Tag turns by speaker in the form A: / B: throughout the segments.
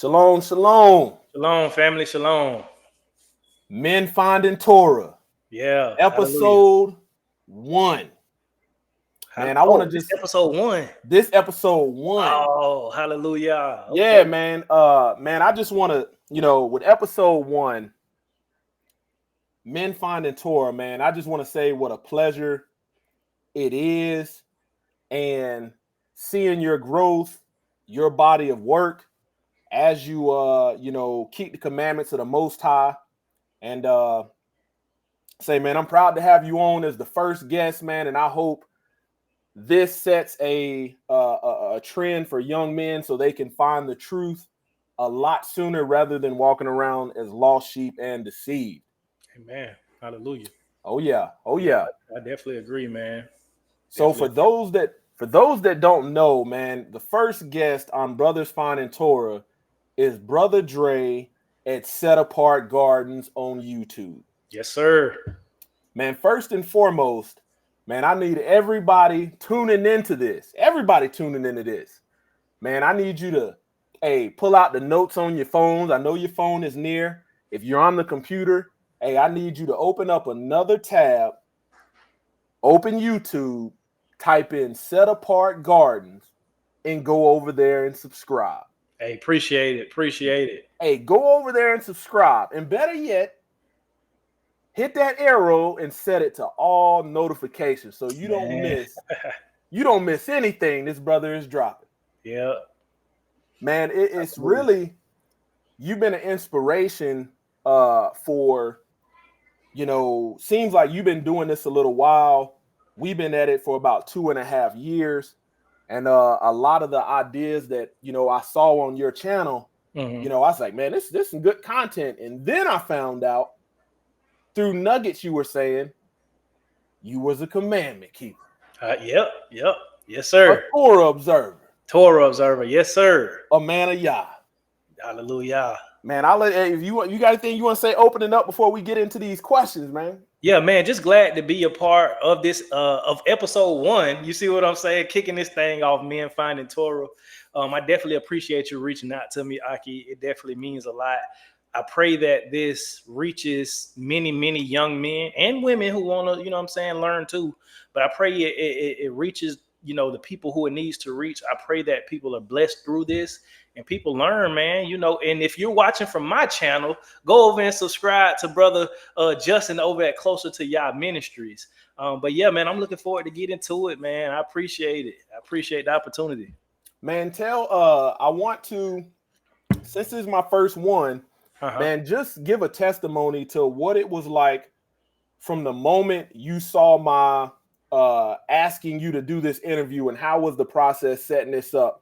A: Shalom, shalom.
B: Shalom, family. Shalom.
A: Men Finding Torah,
B: Yeah. Hallelujah.
A: episode 1. Man, I want to
B: This
A: just
B: episode 1.
A: this episode 1.
B: Oh, hallelujah.
A: Yeah,
B: Okay.
A: man. I just want to, with episode 1, Men Finding Torah, man, I just want to say what a pleasure it is, and seeing your growth, your body of work as you keep the commandments of the Most High. And say, man, I'm proud to have you on as the first guest, man, and I hope this sets a trend for young men so they can find the truth a lot sooner rather than walking around as lost sheep and deceived.
B: Amen. Hallelujah.
A: Oh yeah.
B: I definitely agree, man.
A: So for those that don't know, man, the first guest on Brothers Finding Torah is Brother Dre at Set Apart Gardens on YouTube.
B: Yes, sir.
A: Man, first and foremost, man, I need everybody tuning into this. Everybody tuning into this. Man, I need you to, pull out the notes on your phones. I know your phone is near. If you're on the computer, I need you to open up another tab, open YouTube, type in Set Apart Gardens, and go over there and subscribe.
B: Hey, appreciate it.
A: Hey, go over there and subscribe. And better yet, hit that arrow and set it to all notifications so you don't miss anything this brother is dropping.
B: Yeah.
A: Man, it's really, you've been an inspiration for, seems like you've been doing this a little while. We've been at it for about 2.5 years. And a lot of the ideas that, I saw on your channel, I was like, man, this is some good content. And then I found out through nuggets you were saying you was a commandment keeper.
B: Yep. Yes, sir.
A: A Torah observer.
B: Yes, sir.
A: A man of Yah.
B: Hallelujah.
A: Man, I'll let, if you got anything you want to say, open it up before we get into these questions, man.
B: Yeah, man, just glad to be a part of this of episode 1. You see what I'm saying? Kicking this thing off, Men Finding Torah. I definitely appreciate you reaching out to me, Aki. It definitely means a lot. I pray that this reaches many, many young men and women who want to, learn too. But I pray it reaches, the people who it needs to reach. I pray that people are blessed through this and people learn, man, and if you're watching from my channel, go over and subscribe to Brother Justin over at Closer to Yah Ministries. But yeah, man, I'm looking forward to get into it, man. I appreciate it. I appreciate the opportunity.
A: Man, I want to, since this is my first one, man, just give a testimony to what it was like from the moment you saw my asking you to do this interview, and how was the process setting this up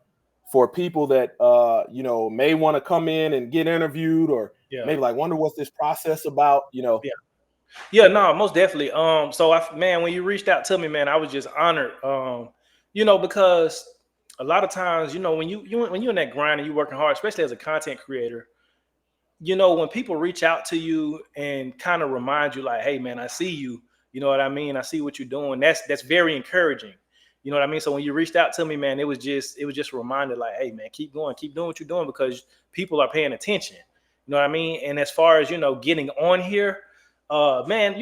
A: for people that may want to come in and get interviewed, or maybe like wonder what's this process about,
B: Yeah, no, most definitely. So when you reached out to me, man, I was just honored. Because a lot of times, when you're in that grind and you're working hard, especially as a content creator, when people reach out to you and kind of remind you like, hey, man, I see you. You know what I mean? I see what you're doing. That's very encouraging. You know what I mean? So when you reached out to me, man, it was just a reminder like, hey, man, keep going, keep doing what you're doing, because people are paying attention. You know what I mean? And as far as, getting on here, man,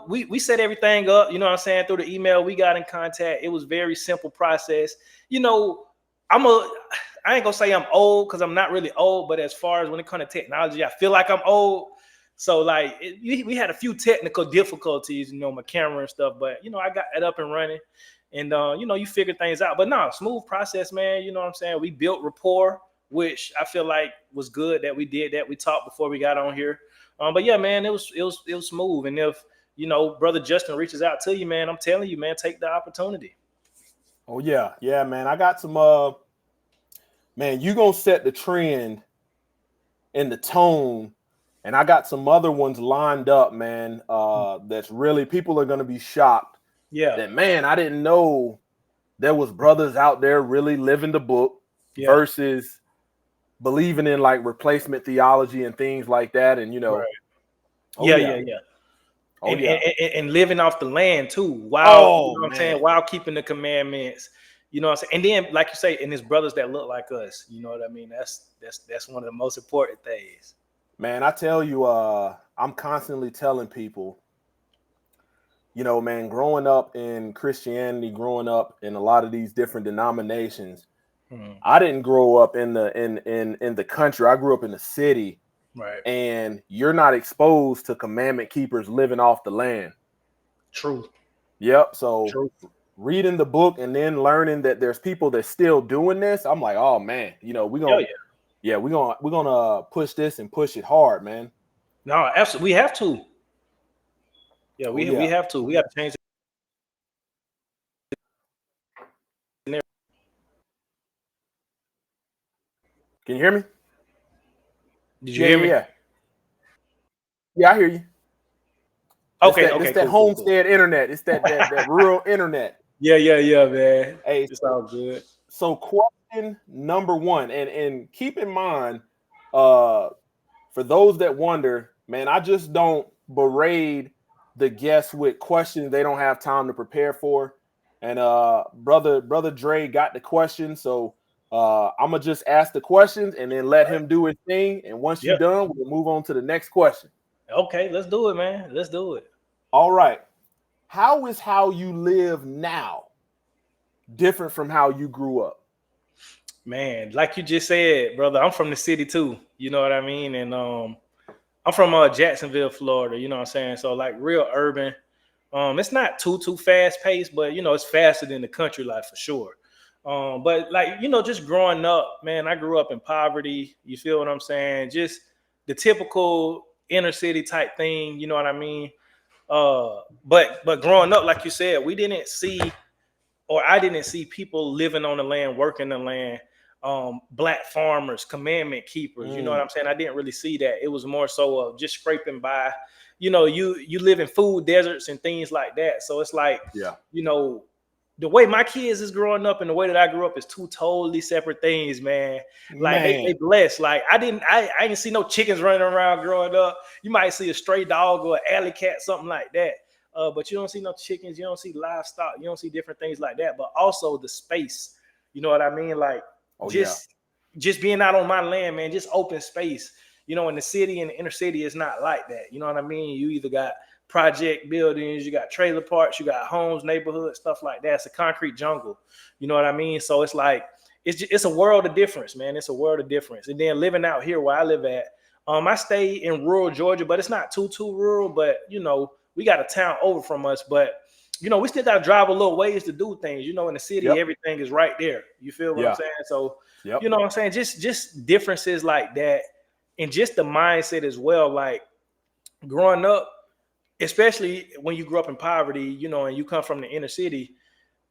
B: we set everything up, through the email. We got in contact. It was very simple process. I ain't gonna say I'm old, because I'm not really old, but as far as when it comes to technology, I feel like I'm old. So like we had a few technical difficulties, my camera and stuff, but I got it up and running, and you figure things out. But no, smooth process, man. You know what I'm saying? We built rapport, which I feel like was good that we did that. We talked before we got on here. But yeah, man, it was smooth. And if Brother Justin reaches out to you, man, I'm telling you, man, take the opportunity.
A: Oh yeah, man. I got some man, you gonna set the trend and the tone, and I got some other ones lined up, man. That's really, people are gonna be shocked.
B: Yeah.
A: That, man, I didn't know there was brothers out there really living the book versus believing in like replacement theology and things like that, and
B: Right.
A: Oh,
B: yeah.
A: Oh,
B: and living off the land too, while
A: saying,
B: while keeping the commandments. You know what I'm saying? And then, like you say, and his brothers that look like us. You know what I mean? That's one of the most important things.
A: Man, I tell you, I'm constantly telling people, you know, man, growing up in Christianity, growing up in a lot of these different denominations, I didn't grow up in the country. I grew up in the city.
B: Right.
A: And you're not exposed to commandment keepers living off the land.
B: True.
A: Yep. So
B: True.
A: reading the book and then learning that there's people that's still doing this, I'm like, oh man, you know, we're gonna push this and push it hard, man.
B: No, absolutely, we have to. Yeah, we have to. We got to change it.
A: Can you hear me?
B: Did you hear me?
A: Yeah, I hear you.
B: Okay,
A: it's that homestead internet. It's that rural internet.
B: Yeah, man. Hey, it's all good.
A: So question number one, and keep in mind, for those that wonder, man, I just don't berate the guests with questions they don't have time to prepare for. And brother Dre got the question, so I'm gonna just ask the questions and then let him do his thing. And once you're done, we'll move on to the next question.
B: Okay, let's do it, man. Let's do it.
A: All right. How is how you live now different from how you grew up?
B: Man, like you just said, brother, I'm from the city too. You know what I mean? And I'm from Jacksonville, Florida. You know what I'm saying? So like real urban. It's not too fast paced, but you know, it's faster than the country life for sure. But like, you know, just growing up, man, I grew up in poverty. You feel what I'm saying? Just the typical inner city type thing. You know what I mean? But growing up, like you said, I didn't see people living on the land, working the land, black farmers, commandment keepers. You know what I'm saying? I didn't really see that. It was more so of just scraping by. You know, you live in food deserts and things like that. So it's like, you know, the way my kids is growing up and the way that I grew up is two totally separate things, man. Like they blessed. Like I didn't see no chickens running around growing up. You might see a stray dog or an alley cat, something like that. But you don't see no chickens, you don't see livestock, you don't see different things like that. But also the space, you know what I mean? Like just being out on my land, man, just open space. You know, in the city and the inner city, it's not like that. You know what I mean? You either got project buildings, you got trailer parks, you got homes, neighborhoods, stuff like that. It's a concrete jungle. You know what I mean? So it's like it's a world of difference, man. It's a world of difference. And then living out here where I live at, I stay in rural Georgia, but it's not too rural. But you know, we got a town over from us, but you know, we still got to drive a little ways to do things. You know, in the city, everything is right there. You feel what I'm saying? So you know what I'm saying? Just differences like that, and just the mindset as well. Like growing up, especially when you grew up in poverty, you know, and you come from the inner city,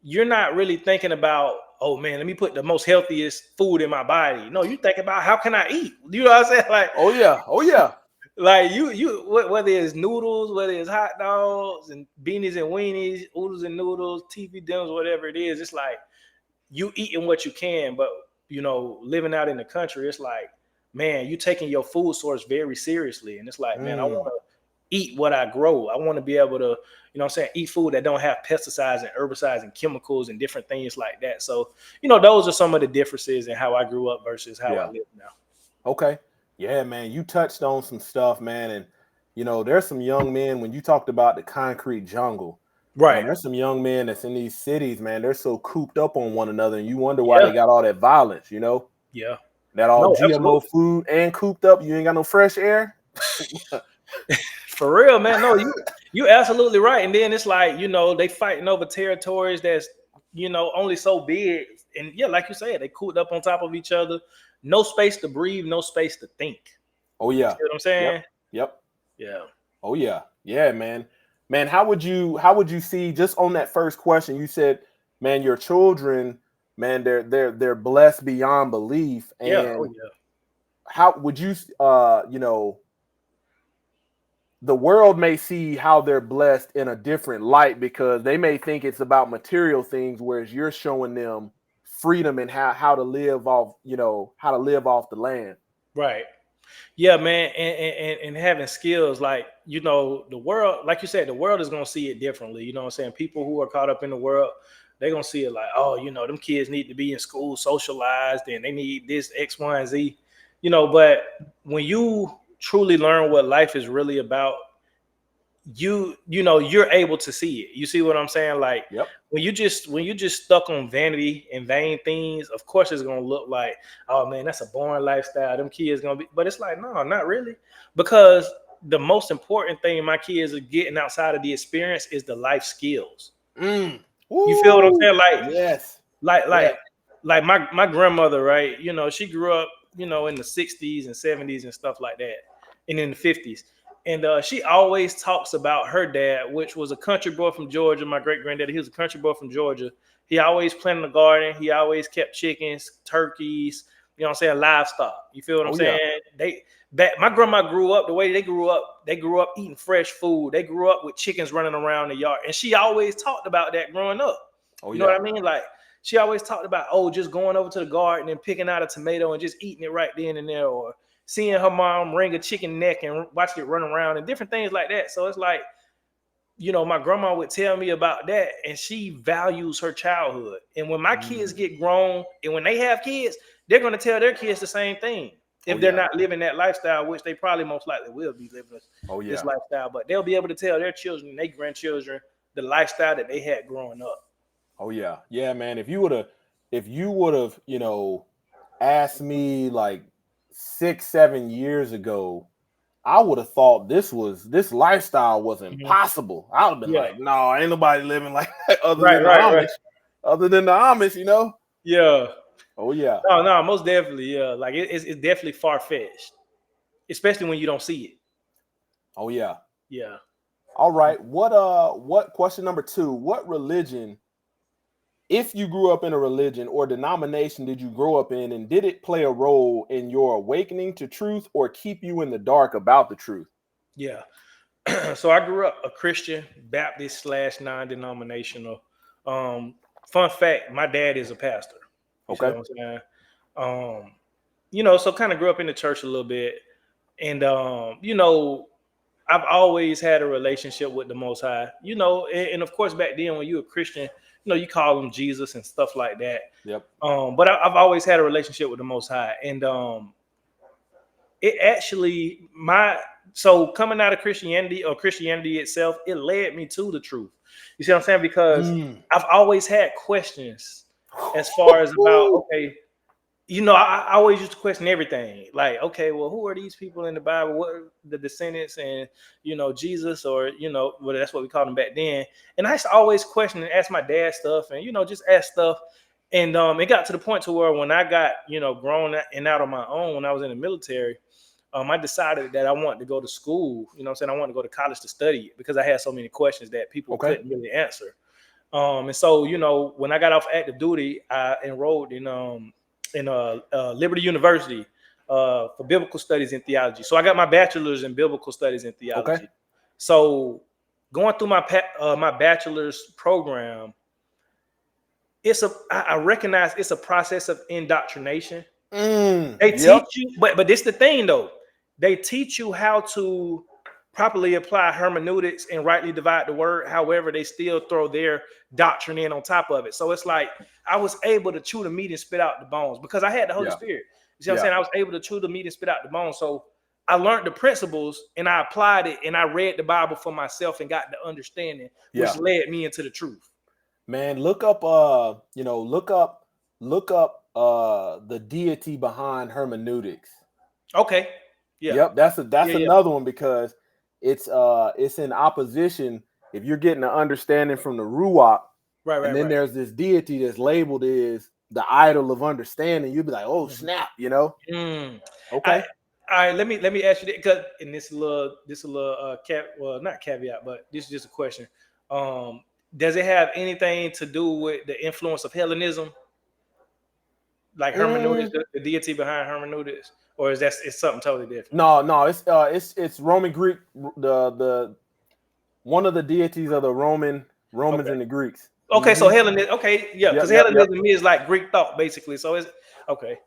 B: you're not really thinking about, oh man, let me put the most healthiest food in my body. No, you think about how can I eat? You know what I'm saying? Like, oh yeah. Like you whether it's noodles, whether it's hot dogs and beanies and weenies, oodles and noodles, TV dinners, whatever it is, it's like you eating what you can. But you know, living out in the country, it's like, man, you taking your food source very seriously. And it's like, man, I want to eat what I grow. I want to be able to, you know what I'm saying, eat food that don't have pesticides and herbicides and chemicals and different things like that. So, you know, those are some of the differences in how I grew up versus how I live now.
A: Okay. Yeah, man, you touched on some stuff, man. And, you know, there's some young men, when you talked about the concrete jungle,
B: right?
A: Man, there's some young men that's in these cities, man. They're so cooped up on one another, and you wonder why they got all that violence, you know?
B: Yeah.
A: That all GMO food and cooped up. You ain't got no fresh air.
B: For real, man. No, you absolutely right. And then it's like, you know, they fighting over territories that's, you know, only so big. And yeah, like you said, they cooped up on top of each other. No space to breathe, no space to think.
A: Oh yeah.
B: You see what I'm saying?
A: Yep.
B: Yeah.
A: Oh yeah. Yeah, man. Man, how would you see, just on that first question, you said, man, your children, man, they're blessed beyond belief. And how would you you know, the world may see how they're blessed in a different light, because they may think it's about material things, whereas you're showing them freedom and how to live off, you know, how to live off the land.
B: Right. Yeah, man. And having skills, like, you know, the world, like you said, the world is going to see it differently. You know what I'm saying? People who are caught up in the world, they're gonna see it like, oh, them kids need to be in school socialized and they need this X, Y, and Z. But when you truly learn what life is really about, you're able to see it. You see what I'm saying? Like,
A: Yep.
B: when you just stuck on vanity and vain things, of course it's gonna look like, oh man, that's a boring lifestyle. Them kids gonna be, but it's like, no, not really, because the most important thing my kids are getting outside of the experience is the life skills. You feel what I'm saying?
A: Yes.
B: Like
A: Yeah.
B: like my grandmother, right? She grew up, in the 60s and 70s and stuff like that, and in the 50s. And she always talks about her dad, which was a country boy from Georgia. My great granddaddy, he was a country boy from Georgia. He always planted a garden. He always kept chickens, turkeys, livestock. You feel what I'm saying? My grandma grew up the way they grew up. They grew up eating fresh food. They grew up with chickens running around the yard. And she always talked about that growing up. You know what I mean? Like, she always talked about, just going over to the garden and picking out a tomato and just eating it right then and there, or seeing her mom wring a chicken neck and watch it run around and different things like that. So it's like, my grandma would tell me about that, and she values her childhood. And when my kids get grown and when they have kids, they're going to tell their kids the same thing. If they're not living that lifestyle, which they probably most likely will be living this lifestyle, but they'll be able to tell their children and their grandchildren the lifestyle that they had growing up.
A: Oh yeah. Yeah, man. If you would have, asked me like 6-7 years ago, I would have thought this lifestyle was impossible. I would have been like, no, ain't nobody living like that other than the Amish. Other than the Amish,
B: Yeah.
A: Oh yeah.
B: No, most definitely. Yeah. Like, it's definitely far-fetched, especially when you don't see it.
A: Oh yeah.
B: Yeah.
A: All right. What question number 2? What religion, if you grew up in a religion or denomination, did you grow up in, and did it play a role in your awakening to truth or keep you in the dark about the truth?
B: Yeah. So I grew up a Christian, Baptist / non-denominational. Fun fact, my dad is a pastor. You see what I'm saying? So kind of grew up in the church a little bit. And, I've always had a relationship with the Most High, and of course, back then when you were a Christian, you call him Jesus and stuff like that.
A: Yep.
B: But I've always had a relationship with the Most High. And it actually, so coming out of Christianity, or Christianity itself, it led me to the truth. You see what I'm saying? Because I've always had questions as far as about, okay, I always used to question everything. Like, okay, well, who are these people in the Bible? What are the descendants and, Jesus, or, well, that's what we called them back then. And I used to always question and ask my dad stuff and, just ask stuff. And it got to the point to where when I got, grown and out on my own, when I was in the military, I decided that I wanted to go to school. I wanted to go to college to study it because I had so many questions that people couldn't really answer. And so, when I got off active duty, I enrolled in Liberty University for biblical studies and theology. So I got my bachelor's in biblical studies and theology. So going through my bachelor's program, I recognize it's a process of indoctrination. They teach you, but this is the thing though. They teach you how to properly apply hermeneutics and rightly divide the word. However, they still throw their doctrine in on top of it. So it's like I was able to chew the meat and spit out the bones because I had the Holy Spirit. You see what I'm saying? I was able to chew the meat and spit out the bones. So I learned the principles and I applied it, and I read the Bible for myself and got the understanding, which led me into the truth.
A: Man, look up the deity behind hermeneutics.
B: Okay. Yeah.
A: Yep, that's another one, because it's in opposition. If you're getting an understanding from the Ruach, and then there's this deity that's labeled as the idol of understanding, you'd be like, oh snap, Okay.
B: All right, let me ask you that, because in this little not caveat, but this is just a question. Does it have anything to do with the influence of Hellenism? Like hermeneutics, the deity behind hermeneutics, or is it's something totally different?
A: No, it's Roman Greek. The one of the deities of the Romans and the Greeks.
B: Okay, so Hellenism. Okay, yeah, because Hellenism is like Greek thought, basically. So it's okay.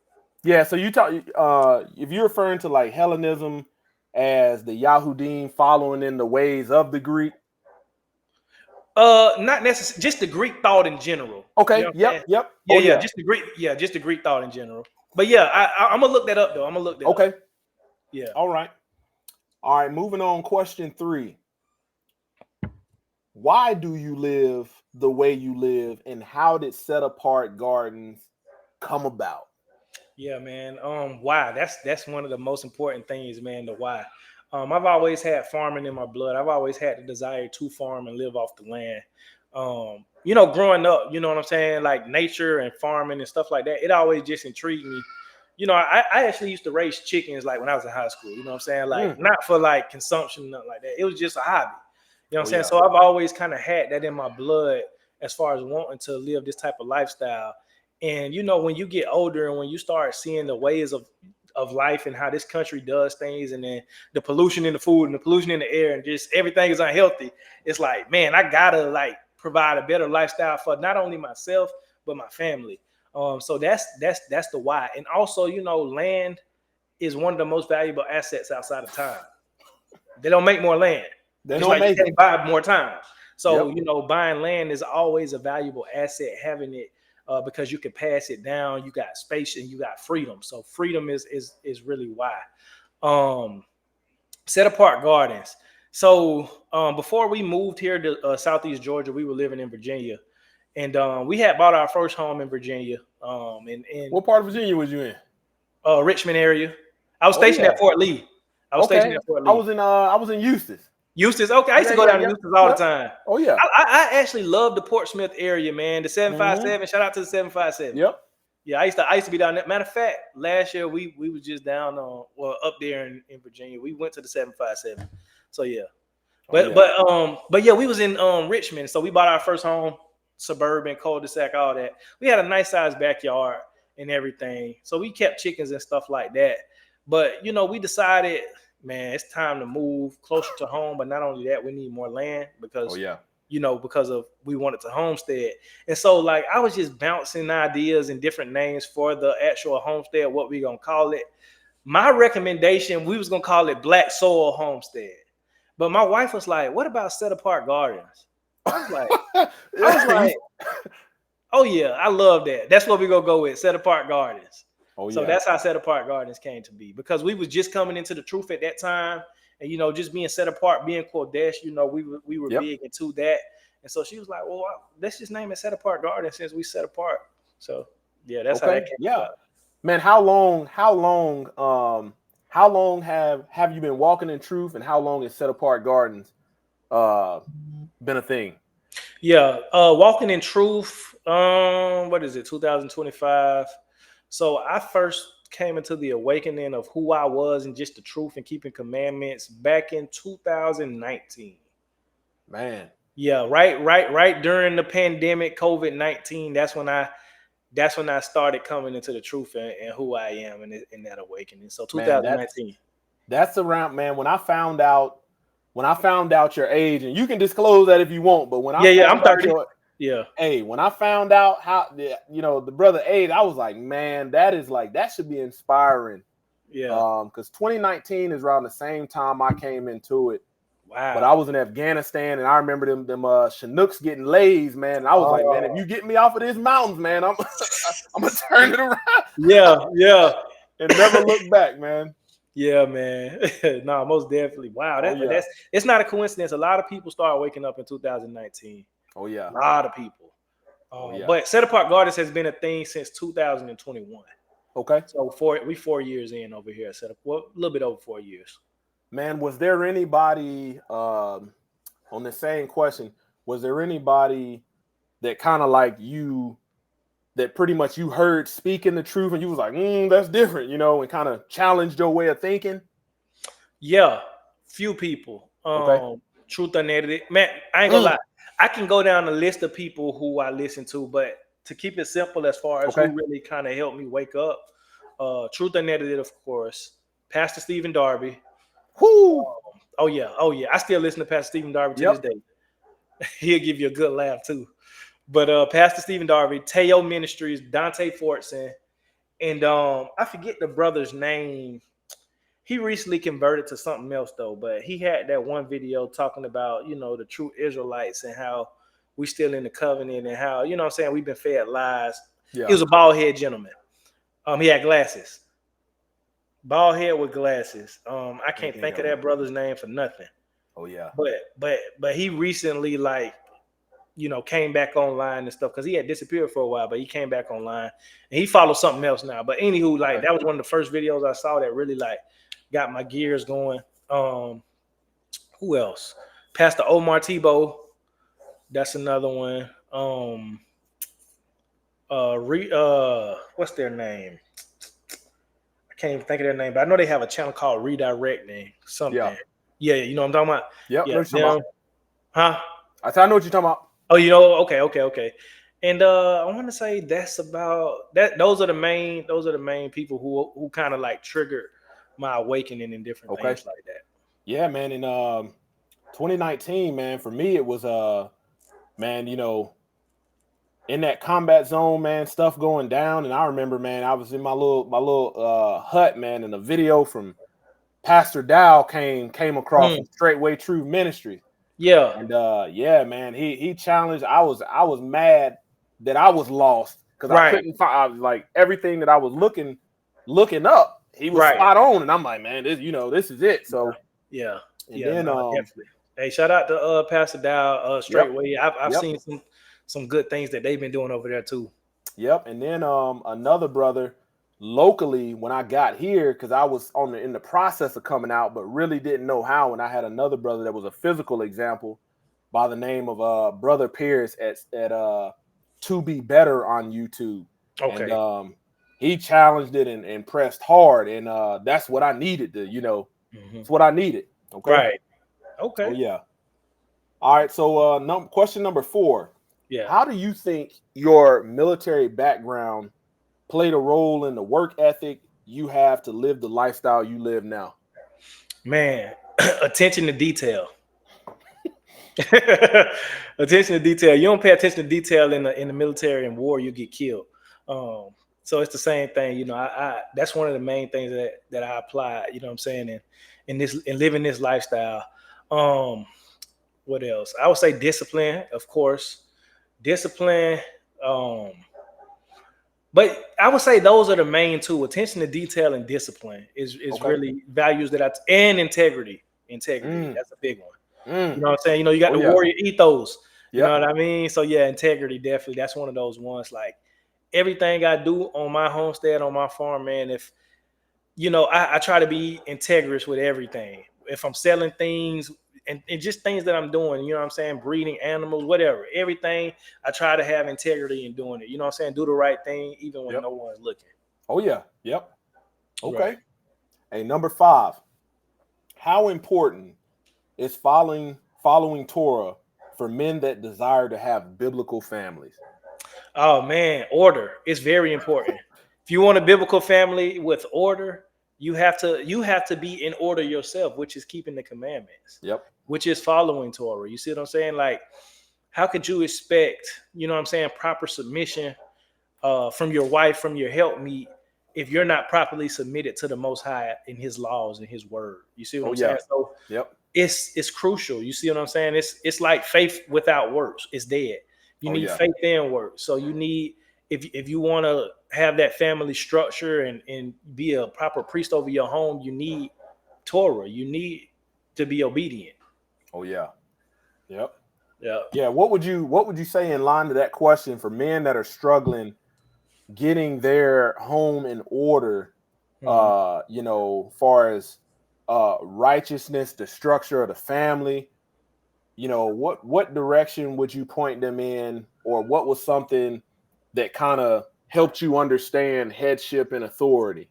A: Yeah, so you talk if you're referring to like Hellenism as the Yahudim following in the ways of the Greek.
B: Not necessarily, just the Greek thought in general. You know
A: Okay.
B: what I'm saying?
A: Yep.
B: Yeah,
A: Oh
B: yeah,
A: yeah.
B: just the Greek thought in general. But yeah, I'm gonna look that up though. I'm gonna look that up.
A: Okay.
B: Yeah.
A: All right. All right. Moving on. Question 3. Why do you live the way you live, and how did Set Apart Gardens come about?
B: Yeah, man. Why? That's one of the most important things, man. The why. I've always had farming in my blood. I've always had the desire to farm and live off the land. Growing up, you know what I'm saying, like nature and farming and stuff like that. It always just intrigued me. I actually used to raise chickens like when I was in high school. You know what I'm saying, like not for like consumption, nothing like that. It was just a hobby. You know what I'm saying.
A: Yeah.
B: So I've always kind of had that in my blood as far as wanting to live this type of lifestyle. And when you get older and when you start seeing the ways of life and how this country does things, and then the pollution in the food and the pollution in the air and just everything is unhealthy, it's like, man, I gotta like provide a better lifestyle for not only myself but my family. So that's the why. And also, land is one of the most valuable assets outside of time. They don't make more land.
A: They
B: Just
A: don't
B: like you
A: make
B: can't
A: it.
B: buy more time. So,
A: Yep.
B: buying land is always a valuable asset, having it because you can pass it down. You got space and you got freedom. So freedom is really why. Set Apart Gardens. So before we moved here to Southeast Georgia, we were living in Virginia. And we had bought our first home in Virginia, in
A: What part of Virginia was you in?
B: Richmond area. I was
A: Oh
B: stationed
A: yeah.
B: at Fort Lee. I was stationed
A: Okay.
B: at Fort
A: I
B: Lee.
A: was in Eustis.
B: Eustis, okay. I used
A: Yeah,
B: to go
A: yeah,
B: down to
A: yeah.
B: Eustis all the
A: Yep.
B: time.
A: Oh yeah.
B: I actually love the Portsmouth area, man. The
A: Mm-hmm.
B: 757. Shout out to the 757.
A: Yep.
B: Yeah, I used to be down there. Matter of fact, last year we was just down up there in Virginia. We went to the 757. So yeah.
A: Oh
B: But
A: yeah.
B: but yeah, we was in Richmond. So we bought our first home, suburban, cul-de-sac, all that. We had a nice sized backyard and everything. So we kept chickens and stuff like that. But we decided, man, it's time to move closer to home. But not only that, we need more land
A: Oh
B: because
A: yeah.
B: because of we wanted to homestead. And so like I was just bouncing ideas and different names for the actual homestead, what we gonna call it. My recommendation, we was gonna call it Black Soil Homestead. But my wife was like, what about Set Apart Gardens? I was like, oh yeah, I love that. That's what we're gonna go with, Set Apart Gardens.
A: Oh
B: So
A: yeah.
B: that's how Set Apart Gardens came to be, because we was just coming into the truth at that time. And just being set apart, being Kodesh, we were
A: Yep.
B: big into that. And so she was like, well, let's just name it Set Apart Garden since we set apart. So yeah, that's how that came about.
A: Man, how long have you been walking in truth, and how long has Set Apart Gardens been a thing?
B: Yeah, walking in truth. What is it? 2025. So I first came into the awakening of who I was and just the truth and keeping commandments back in 2019.
A: Man.
B: Yeah, right during the pandemic, COVID-19. That's when I started coming into the truth and who I am in that awakening. So
A: Man,
B: 2019.
A: that's around, man, when I found out your age, and you can disclose that if you want, but when I
B: Yeah,
A: found
B: I'm
A: out
B: 30. Yeah.
A: when I found out how the brother age, I was like, man, that should be inspiring.
B: Yeah.
A: Because 2019 is around the same time I came into it.
B: Wow.
A: But I was in Afghanistan, and I remember them Chinooks getting lays, man. And I was like, man, if you get me off of these mountains, man, I'm gonna turn it around.
B: Yeah.
A: And never look back, man.
B: Yeah, man. No, most definitely. Wow. It's not a coincidence. A lot of people started waking up in 2019.
A: Oh yeah.
B: A lot of people. But Set Apart Gardens has been a thing since 2021.
A: Okay.
B: So 4 years in over here. A little bit over 4 years.
A: Man, was there anybody on the same question? Was there anybody that kind of like you, that pretty much you heard speaking the truth, and you was like, that's different, and kind of challenged your way of thinking?
B: Yeah, few people.
A: Okay.
B: Truth unedited. Man, I ain't gonna lie. I can go down the list of people who I listen to, but to keep it simple as far as who really kind of helped me wake up, Truth Unedited, of course, Pastor Stephen Darby.
A: Whoo!
B: Oh yeah. I still listen to Pastor Stephen Darby to this day. He'll give you a good laugh too. But Pastor Stephen Darby, Teo Ministries, Dante Fortson, and I forget the brother's name. He recently converted to something else though, but he had that one video talking about, the true Israelites and how we still in the covenant, and how, you know what I'm saying, we've been fed lies.
A: Yeah.
B: He was a bald head gentleman. He had glasses. Bald head with glasses. I can't think of that brother's name for nothing.
A: Oh yeah.
B: But he recently, like, you know, came back online and stuff, because he had disappeared for a while, but he came back online and he followed something else now. But anywho, like, that was one of the first videos I saw that really, like, got my gears going. Who else? Pastor Omar Tebow. That's another one. What's their name? I can't even think of their name, but I know they have a channel called Redirecting something. Yeah, you know what I'm talking about?
A: Yep.
B: Yeah, huh?
A: I know what you're talking about.
B: Oh, you know, okay. And I want to say that's about that. Those are the main people who kind of like triggered my awakening in different things like that.
A: Yeah, man. In 2019, man, for me it was man, you know, in that combat zone, man, stuff going down. And I remember, man, I was in my little hut, man, and a video from Pastor Dow came across from Straightway Truth Ministry.
B: Yeah.
A: And yeah, man, he challenged. I was mad that I was lost, because I couldn't find, like, everything that I was looking up. He was spot on, and I'm like, man, this is it. So
B: yeah.
A: And then
B: definitely. Hey, shout out to Pastor Dow, Straightway. I've seen some good things that they've been doing over there too.
A: Yep. And then another brother locally, when I got here, because I was in the process of coming out, but really didn't know how. And I had another brother that was a physical example by the name of Brother Pierce at To Be Better on YouTube.
B: Okay.
A: And he challenged it and pressed hard, and that's what I needed to, you know, it's what I needed. Okay.
B: Right. Okay.
A: Oh yeah. All right. So question number 4.
B: Yeah.
A: How do you think your military background played a role in the work ethic you have to live the lifestyle you live now?
B: Man, attention to detail. Attention to detail. You don't pay attention to detail in the military and war, you get killed. So it's the same thing. You know, I that's one of the main things that I apply, you know what I'm saying, in living this lifestyle. What else? I would say discipline, of course. Discipline. But I would say those are the main two: attention to detail and discipline is really values and integrity. Integrity, that's a big one. You know what I'm saying? You know, you got the warrior ethos. You know what I mean? So yeah, integrity, definitely. That's one of those ones. Like, everything I do on my homestead, on my farm, man, if, you know, I try to be integrous with everything. If I'm selling things and just things that I'm doing, you know what I'm saying, breeding animals, whatever, everything, I try to have integrity in doing it. You know what I'm saying? Do the right thing even when no one's looking.
A: Oh yeah. Yep. Okay. Right. Hey, number 5. How important is following Torah for men that desire to have biblical families?
B: Oh man, order is very important. If you want a biblical family with order, you have to be in order yourself, which is keeping the commandments.
A: Yep.
B: Which is following Torah. You see what I'm saying? Like, how could you expect, you know what I'm saying, proper submission from your wife, from your helpmeet, if you're not properly submitted to the Most High in His laws and His word? You see what I'm saying? So it's crucial. You see what I'm saying? It's like faith without works. It's dead. You need faith and works. So you need, if you want to have that family structure and be a proper priest over your home, you need Torah. You need to be obedient.
A: Oh yeah. Yep.
B: Yeah.
A: Yeah. What would you say in line to that question for men that are struggling getting their home in order, you know, far as righteousness, the structure of the family? You know, what direction would you point them in, or what was something that kind of helped you understand headship and authority?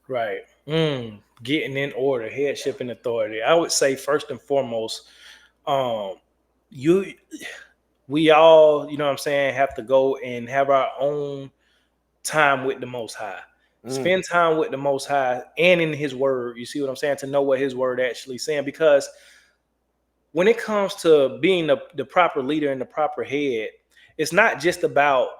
B: Right. Getting in order, headship and authority. I would say first and foremost, we all, you know what I'm saying, have to go and have our own time with the Most High. Spend time with the Most High and in His word. You see what I'm saying? To know what His word actually saying, because when it comes to being the proper leader and the proper head, it's not just about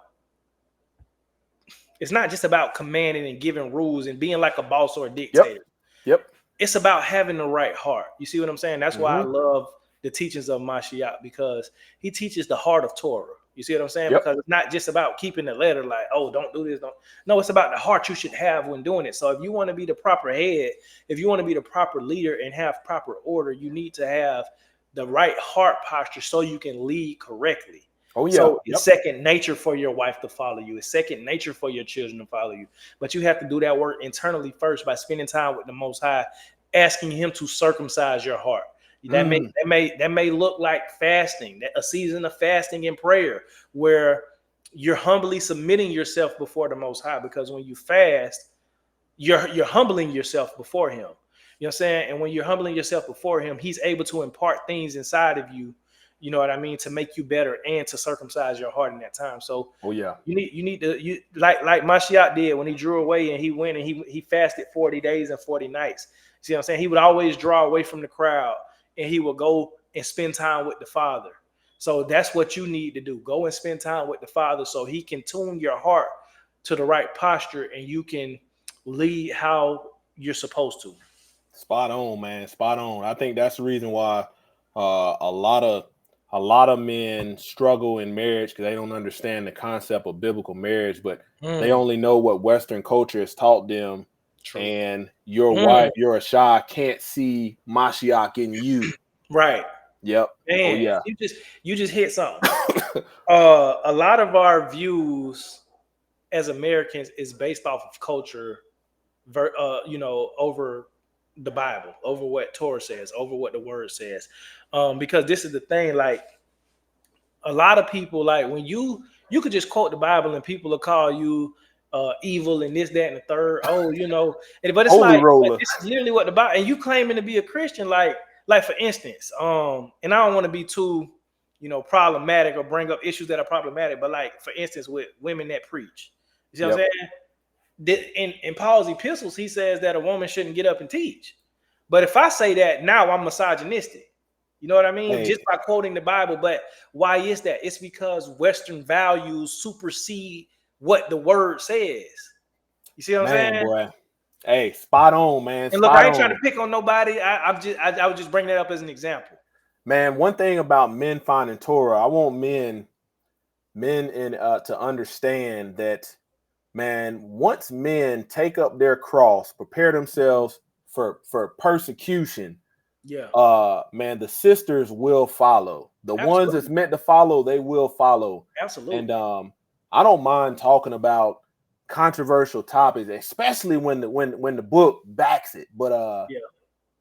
B: commanding and giving rules and being like a boss or a dictator.
A: Yep.
B: It's about having the right heart. You see what I'm saying? That's why I love the teachings of Mashiach, because he teaches the heart of Torah. You see what I'm saying?
A: Yep.
B: Because it's not just about keeping the letter, like, oh, don't do this. Don't. No, it's about the heart you should have when doing it. So if you want to be the proper head, if you want to be the proper leader and have proper order, you need to have the right heart posture so you can lead correctly.
A: Oh, yeah.
B: So it's second nature for your wife to follow you. It's second nature for your children to follow you. But you have to do that work internally first by spending time with the Most High, asking him to circumcise your heart. That may look like fasting, a season of fasting and prayer where you're humbly submitting yourself before the Most High, because when you fast, you're humbling yourself before him. You know what I'm saying? And when you're humbling yourself before him, he's able to impart things inside of you, you know what I mean, to make you better and to circumcise your heart in that time. So you need to like Mashiach did when he drew away and he went and he fasted 40 days and 40 nights. See what I'm saying? He would always draw away from the crowd and he will go and spend time with the Father. So that's what you need to do. Go and spend time with the Father so he can tune your heart to the right posture and you can lead how you're supposed to.
A: Spot on, man. Spot on. I think that's the reason why a lot of men struggle in marriage, because they don't understand the concept of biblical marriage, but they only know what Western culture has taught them. True. And your wife, your Ashai, can't see Mashiach in you.
B: Right.
A: Yep.
B: Man, oh, yeah. You just hit something. A lot of our views as Americans is based off of culture, over the Bible, over what Torah says, over what the word says. Because this is the thing, like a lot of people, like when you could just quote the Bible and people will call you evil and this, that, and the third. Oh, but it's
A: Holy
B: like
A: roller.
B: This is literally what the Bible, and you claiming to be a Christian, like for instance, and I don't want to be too, problematic or bring up issues that are problematic, but like for instance, with women that preach, you see what I'm saying? In Paul's epistles, he says that a woman shouldn't get up and teach. But if I say that now, I'm misogynistic. You know what I mean? Hey. Just by quoting the Bible. But why is that? It's because Western values supersede what the word says. You see what I'm saying?
A: Boy. Hey, spot on, man.
B: And look, I ain't trying to pick on nobody. I would just bring that up as an example.
A: Man, one thing about men finding Torah, I want men to understand that, man, once men take up their cross, prepare themselves for persecution, man, the sisters will follow. The ones that's meant to follow, they will follow.
B: Absolutely.
A: And I don't mind talking about controversial topics, especially when the book backs it. But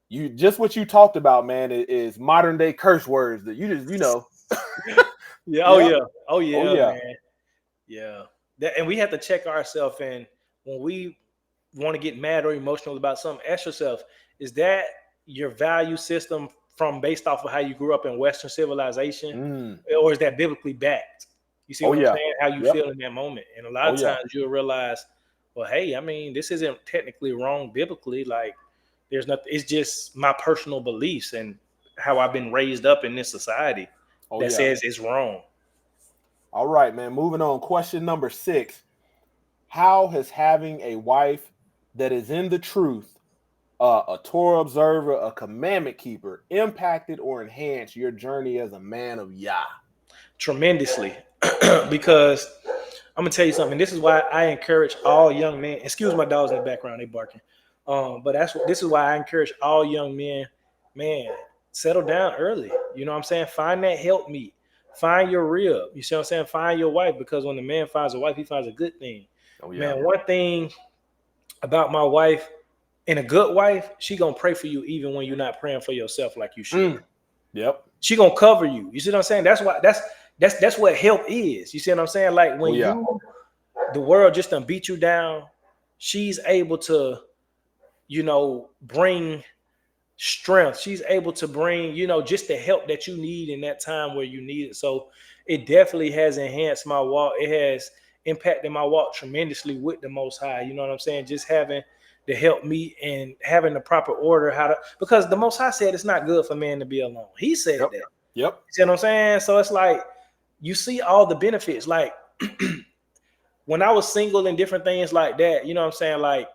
A: you just what you talked about, man, is modern day curse words that you just
B: Oh yeah, man. Yeah. And we have to check ourselves, and when we want to get mad or emotional about something, ask yourself, is that your value system based off of how you grew up in Western civilization, or is that biblically backed? You see what I'm saying? How you feel in that moment. And a lot of times you'll realize, well, hey, I mean, this isn't technically wrong biblically. Like, there's nothing. It's just my personal beliefs and how I've been raised up in this society that says it's wrong.
A: All right, man. Moving on. Question number 6. How has having a wife that is in the truth, a Torah observer, a commandment keeper, impacted or enhanced your journey as a man of Yah?
B: Tremendously. Because I'm gonna tell you something. This is why I encourage all young men. Excuse my dogs in the background, they barking. But this is why I encourage all young men, man, settle down early. You know what I'm saying? Find that help meet. Find your rib. You see what I'm saying? Find your wife, because when the man finds a wife, he finds a good thing. Oh, yeah. Man, one thing about my wife, and a good wife, she gonna pray for you even when you're not praying for yourself like you should.
A: Yep.
B: She gonna cover you. You see what I'm saying? That's why that's what help is. You see what I'm saying? Like when the world just done beat you down, she's able to, bring strength. She's able to bring, just the help that you need in that time where you need it. So it definitely has enhanced my walk. It has impacted my walk tremendously with the Most High. You know what I'm saying? Just having the help me and having the proper order, because the Most High said it's not good for man to be alone. He said that.
A: Yep.
B: You see what I'm saying? So it's like, you see all the benefits. Like when I was single and different things like that, you know what I'm saying? Like,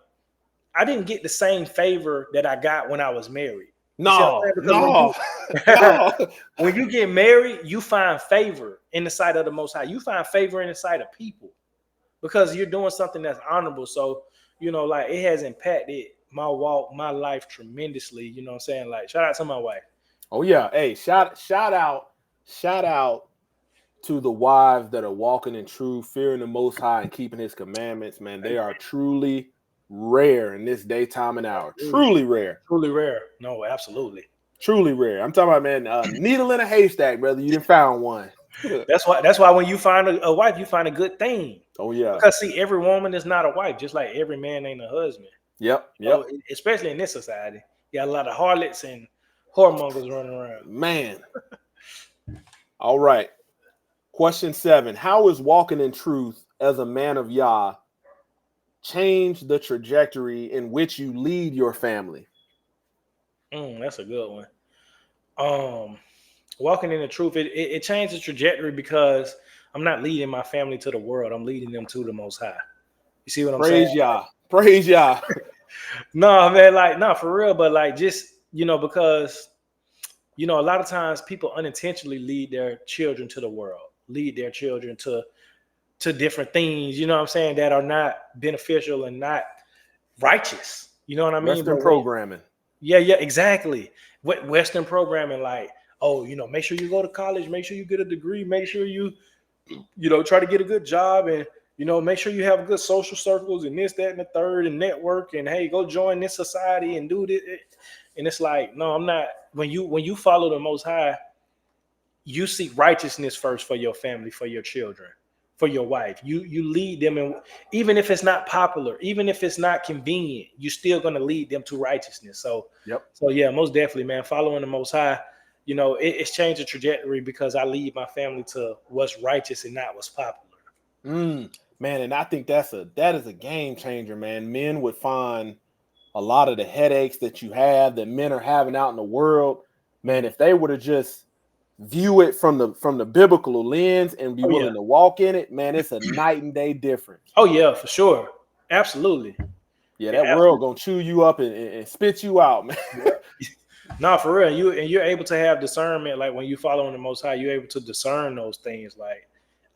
B: I didn't get the same favor that I got when I was married. You see what I'm
A: No,
B: saying? Because
A: no, no.
B: when you get married, you find favor in the sight of the Most High. You find favor in the sight of people because you're doing something that's honorable. So, like it has impacted my walk, my life tremendously. You know what I'm saying? Like, shout out to my wife.
A: Oh yeah. Hey, shout out to the wives that are walking in truth, fearing the Most High and keeping His commandments. Man, they are truly rare in this day, time, and hour. Truly rare.
B: Truly rare. No, absolutely.
A: Truly rare. I'm talking about, man, needle in a haystack, brother. You didn't found one.
B: That's why when you find a wife, you find a good thing.
A: Oh yeah.
B: Because see, every woman is not a wife, just like every man ain't a husband.
A: Yep.
B: So, especially in this society, you got a lot of harlots and whoremongers running around.
A: Man. All right. Question 7. How is walking in truth as a man of Yah change the trajectory in which you lead your family?
B: That's a good one. Walking in the truth, it changed the trajectory because I'm not leading my family to the world. I'm leading them to the Most High. You see what I'm saying?
A: Praise Yah. Praise Yah.
B: No, man, like, no, for real, but like just, because, a lot of times people unintentionally lead their children to the world, lead their children to different things, you know what I'm saying, that are not beneficial and not righteous. You know what I mean?
A: Western programming.
B: Yeah, exactly. Western programming, like, oh, make sure you go to college, make sure you get a degree, make sure you try to get a good job, and make sure you have good social circles and this, that, and the third, and network, and hey, go join this society and do this. And it's like, no, I'm not. When you follow the Most High, you seek righteousness first for your family, for your children, for your wife. You lead them, and even if it's not popular, even if it's not convenient, you're still going to lead them to righteousness. So yeah, most definitely, man, following the Most High, it's changed the trajectory because I lead my family to what's righteous and not what's popular.
A: Man, and I think that is a game changer, man. Men would find a lot of the headaches that you have, that men are having out in the world, man, if they were to just view it from the biblical lens and be willing to walk in it, man, it's a night and day difference.
B: Oh yeah, for sure. Absolutely.
A: Yeah, that world gonna chew you up and spit you out, man.
B: No, for real. You're able to have discernment, like when you following the Most High, you're able to discern those things. Like,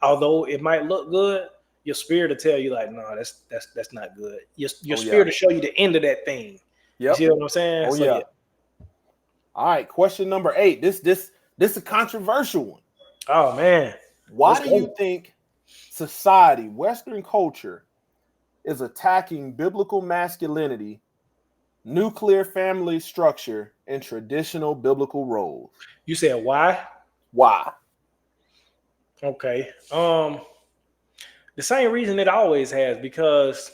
B: although it might look good, your spirit will tell you, like, no, that's not good. Your spirit will show you the end of that thing. You see what I'm saying?
A: Yeah. All right, question number 8. This is a controversial one.
B: Oh man.
A: Why do you think society, Western culture, is attacking biblical masculinity, nuclear family structure, and traditional biblical roles?
B: You said why?
A: Why?
B: Okay. The same reason it always has, because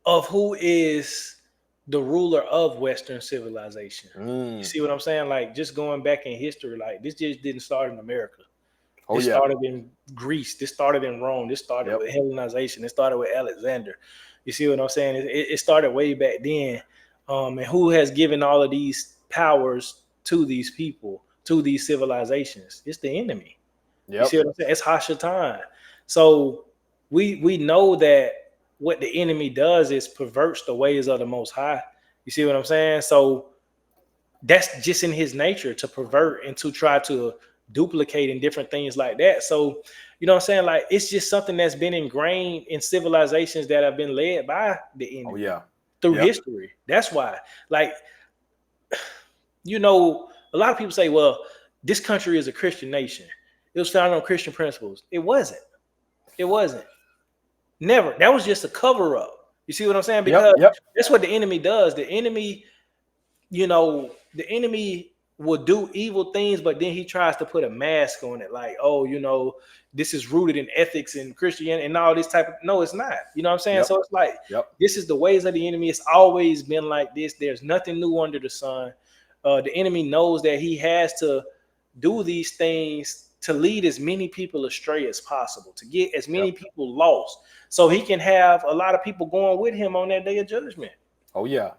B: of who is the ruler of Western civilization. You see what I'm saying? Like, just going back in history, like, this just didn't start in America. This started in Greece. This started in Rome. This started with Hellenization. It started with Alexander. You see what I'm saying? It started way back then. And who has given all of these powers to these people, to these civilizations? It's the enemy. You see what I'm saying? It's Hashatan. So we know that what the enemy does is perverts the ways of the Most High. You see what I'm saying? So that's just in his nature, to pervert and to try to duplicate and different things like that. So, you know what I'm saying? Like, it's just something that's been ingrained in civilizations that have been led by the enemy through history. That's why, like, a lot of people say, well, this country is a Christian nation. It was founded on Christian principles. It wasn't. Never. That was just a cover up. You see what I'm saying? Because that's what the enemy does. The enemy, the enemy will do evil things, but then he tries to put a mask on it. Like, oh, this is rooted in ethics and Christianity and all this type of, no, it's not. You know what I'm saying? So it's like, this is the ways of the enemy. It's always been like this. There's nothing new under the sun. The enemy knows that he has to do these things to lead as many people astray as possible, to get as many people lost, so he can have a lot of people going with him on that day of judgment.
A: Oh yeah,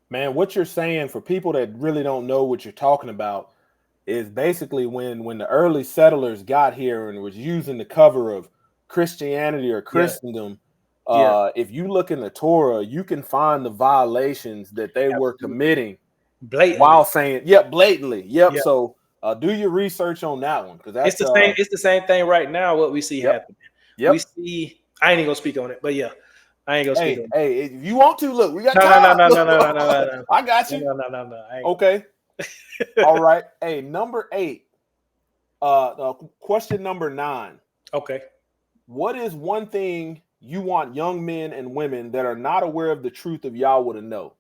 A: man. What you're saying, for people that really don't know what you're talking about, is basically when the early settlers got here and was using the cover of Christianity or Christendom If you look in the Torah, you can find the violations that they were committing
B: blatantly
A: while saying, "Yep, blatantly." Yep.
B: Yep.
A: So do your research on that one, because that's
B: It's the same thing right now. What we see happening. We
A: Yep.
B: see. I ain't even gonna speak on it, but yeah, I ain't gonna speak on it.
A: Hey, if you want to, look, we got
B: No.
A: time.
B: No.
A: I got you.
B: No.
A: Okay. All right. Hey, number 8. Question number 9.
B: Okay.
A: What is one thing you want young men and women that are not aware of the truth of Yahweh to know?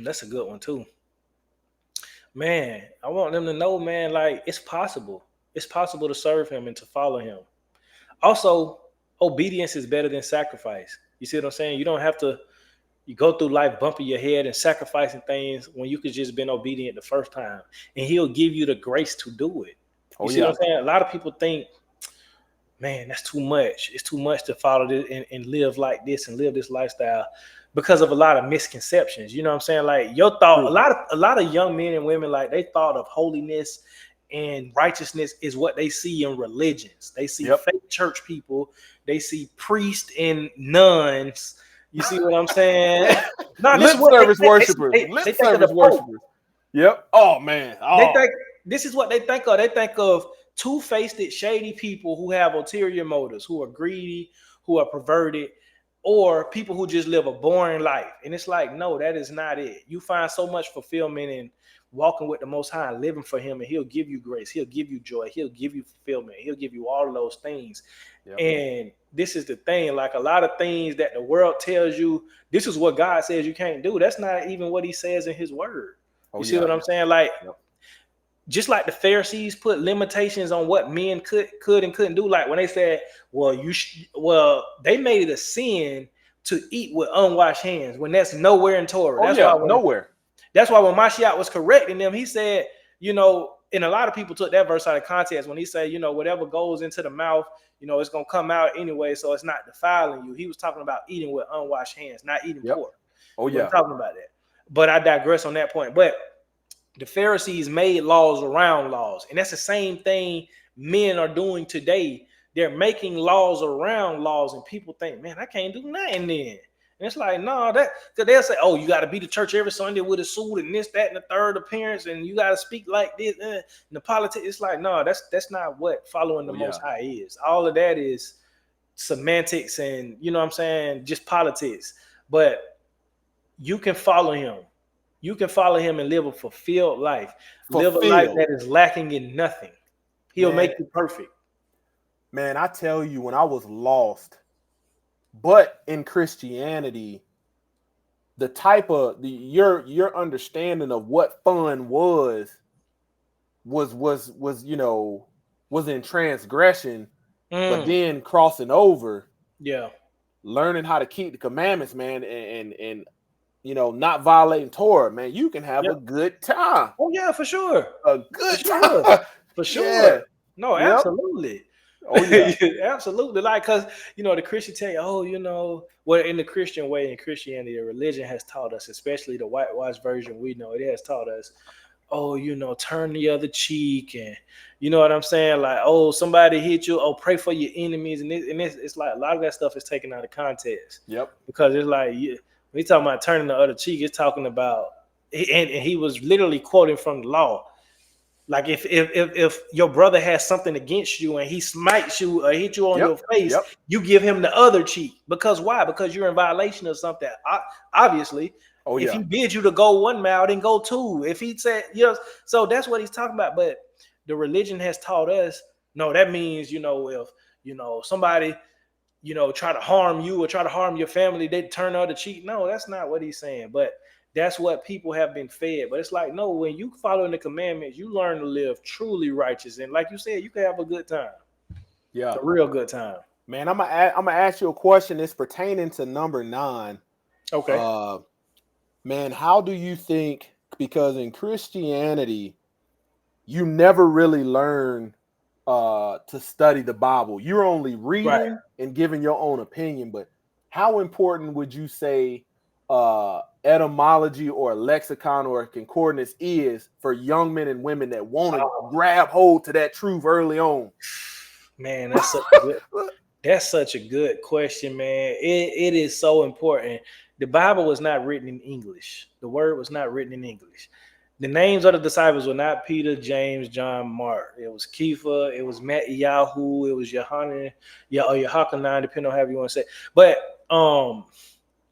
B: That's a good one too. Man, I want them to know, man, like it's possible. It's possible to serve him and to follow him. Also, obedience is better than sacrifice. You see what I'm saying? You don't have to you go through life bumping your head and sacrificing things when you could just been obedient the first time. And he'll give you the grace to do it. You see what I'm saying? A lot of people think, man, that's too much. It's too much to follow this and live like this and live this lifestyle because of a lot of misconceptions. You know what I'm saying? Like your thought, a lot of young men and women, like they thought of holiness and righteousness is what they see in religions. They see fake church people. They see priests and nuns. You see what I'm saying?
A: No, lip service worshipers. Lip service worshipers. Yep. Oh man.
B: They think this is what they think of. They think of two-faced, shady people who have ulterior motives, who are greedy, who are perverted, or people who just live a boring life. And it's like, no, that is not it. You find so much fulfillment in walking with the Most High, living for him, and he'll give you grace. He'll give you joy. He'll give you fulfillment. He'll give you all of those things. Yep. And this is the thing, like a lot of things that the world tells you, this is what God says you can't do. That's not even what he says in his word. You see what I'm saying? Like, just like the Pharisees put limitations on what men could and couldn't do. Like when they said, well, they made it a sin to eat with unwashed hands when that's nowhere in Torah.
A: Nowhere.
B: That's why when Mashiach was correcting them, he said, and a lot of people took that verse out of context when he said, whatever goes into the mouth, it's going to come out anyway. So it's not defiling you. He was talking about eating with unwashed hands, not eating pork. He was talking about that. But I digress on that point. But the Pharisees made laws around laws. And that's the same thing men are doing today. They're making laws around laws. And people think, man, I can't do nothing then. And it's like, no, because they'll say, oh, you got to be to church every Sunday with a suit and this, that, and the third appearance. And you got to speak like this. And the politics, it's like, no, that's not what following the Most High is. All of that is semantics and, just politics. But you can follow him. You can follow him and live a fulfilled life. Live a life that is lacking in nothing. He'll make you perfect.
A: Man, I tell you, when I was lost, but in Christianity, the type of your understanding of what fun was in transgression, but then crossing over, learning how to keep the commandments, man, and not violating Torah, man, you can have a good time.
B: Oh yeah, for sure.
A: A good time.
B: For sure. Yeah. No, absolutely. Oh yeah. Absolutely. Like, because the Christian tell you, well, in the Christian way, in Christianity, the religion has taught us, especially the whitewashed version we know, it has taught us, turn the other cheek, and you know what I'm saying? Like, somebody hit you, pray for your enemies, and it's like a lot of that stuff is taken out of context.
A: Yep.
B: Because it's like when he's talking about turning the other cheek, it's talking about, and he was literally quoting from the law. Like if your brother has something against you and he smites you or hit you on your face, you give him the other cheek. Because why? Because you're in violation of something. Obviously, if he bid you to go 1 mile, then go 2. If he said, so that's what he's talking about. But the religion has taught us, no, that means, if, somebody, try to harm you or try to harm your family, they turn the other cheek. No, that's not what he's saying. But that's what people have been fed. But it's like, no, when you follow the commandments, you learn to live truly righteous. And like you said, you can have a good time. Yeah. A real good time.
A: Man, I'm gonna ask you a question that's pertaining to number 9.
B: Okay.
A: Man, how do you think, because in Christianity, you never really learn to study the Bible. You're only reading and giving your own opinion. But how important would you say etymology or lexicon or concordance is for young men and women that want to grab hold to that truth early on?
B: Man, that's such a good. That's such a good question, man. It is so important. The Bible was not written in English. The word was not written in English. The names of the disciples were not Peter, James, John, Mark. It was Kepha, it was Matthew, it was Yohanan, or Yohanan, depending on how you want to say it. But